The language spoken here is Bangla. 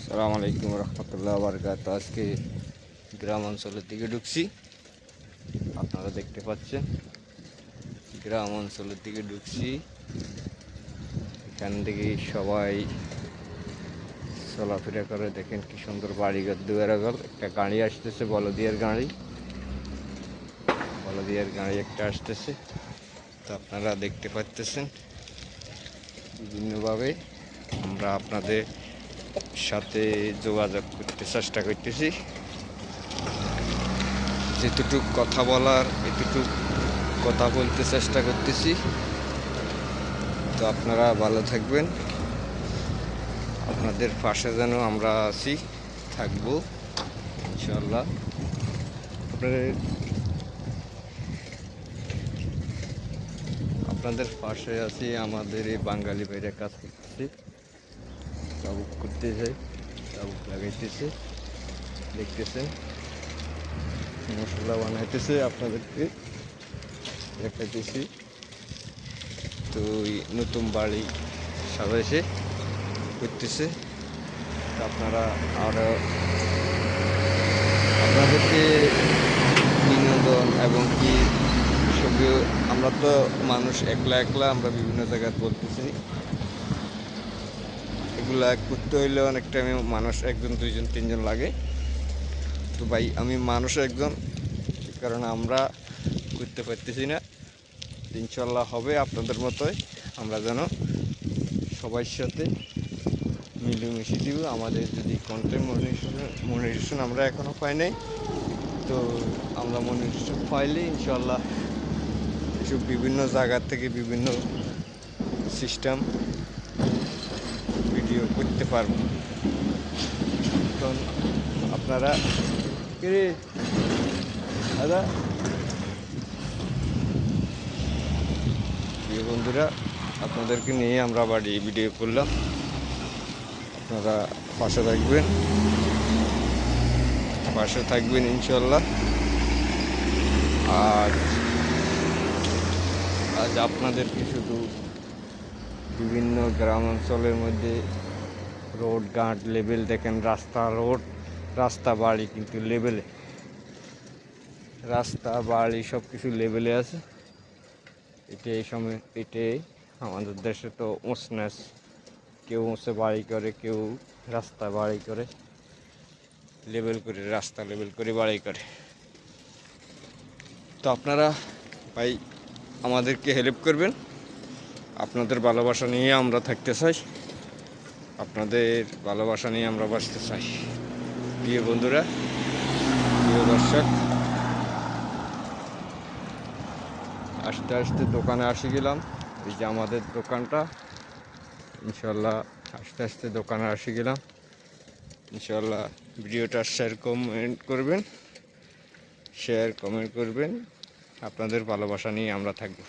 আসসালামু আলাইকুম রহমতুল্লাহ বারকাত। আজকে গ্রাম অঞ্চলের দিকে ঢুকছি, আপনারা দেখতে পাচ্ছেন গ্রাম অঞ্চলের দিকে ঢুকছি। এখান থেকে সবাই চলাফেরা করে, দেখেন কি সুন্দর বাড়িঘর দুয়ারাঘর। একটা গাড়ি আসতেছে, বলদিয়ার গাড়ি একটা আসতেছে, তো আপনারা দেখতে পাচ্ছেন। বিভিন্নভাবে আমরা আপনাদের সাথে যোগাযোগ করতে চেষ্টা করতেছি, যেটুকু কথা বলার এতটুকু কথা বলতে চেষ্টা করতেছি। তো আপনারা ভালো থাকবেন, আপনাদের পাশে যেন আমরা আছি, থাকবো ইনশাল্লাহ। আপনাদের পাশে আছি, আমাদের এই বাঙালি বাইরে কাজ করতেছি, তাবুক করতেছে, তাবুক লাগাইতেছে, দেখতেছেন মশলা বানাইতেছে, আপনাদেরকে দেখাইতেছি। তো নতুন বাড়ি সাজাইছে করতেছে, আপনারা আরও আপনাদেরকে বিনোদন এবং কি সঙ্গে, আমরা তো মানুষ একলা আমরা বিভিন্ন জায়গায় বলতেছি, এগুলা করতে হইলে অনেক টাইমে মানুষ একজন দুইজন তিনজন লাগে। তো ভাই আমি মানুষ একজন, কারণ আমরা করতে পারতেছি না। ইনশাল্লাহ হবে আপনাদের মতোই, আমরা যেন সবার সাথে মিলেমিশে দিব। আমাদের যদি কন্টেন্ট মনিটাইজেশন আমরা এখনও পাই নাই, তো আমরা মনিটাইজেশন পাইলে ইনশাল্লাহ এসব বিভিন্ন জায়গা থেকে বিভিন্ন সিস্টেম ভিডিও করতে পারবো। তখন আপনারা দাদা প্রিয় বন্ধুরা, আপনাদেরকে নিয়ে আমরা আবার এই ভিডিও করলাম। আপনারা পাশে থাকবেন ইনশাল্লাহ। আজ আপনাদেরকে শুধু বিভিন্ন গ্রাম অঞ্চলের মধ্যে রোড ঘাট লেভেল দেখেন, রাস্তা বাড়ি কিন্তু লেভেলে, রাস্তা বাড়ি সব কিছু লেভেলে আছে। এটাই আমাদের দেশে তো উঁচনাচ, কেউ উঁচে বাড়ি করে, কেউ রাস্তা বাড়ি করে, রাস্তা লেভেল করে বাড়ি করে। তো আপনারা ভাই আমাদেরকে হেল্প করবেন, আপনাদের ভালোবাসা নিয়ে আমরা থাকতে চাই, আপনাদের ভালোবাসা নিয়ে আমরা বাঁচতে চাই। প্রিয় বন্ধুরা, প্রিয় দর্শক, আস্তে আস্তে দোকানে আসি গেলাম। এই যে আমাদের দোকানটা, ইনশাল্লাহ আস্তে আস্তে দোকানে আসি গেলাম। ইনশাল্লাহ ভিডিওটা শেয়ার কমেন্ট করবেন, আপনাদের ভালোবাসা নিয়ে আমরা থাকবো।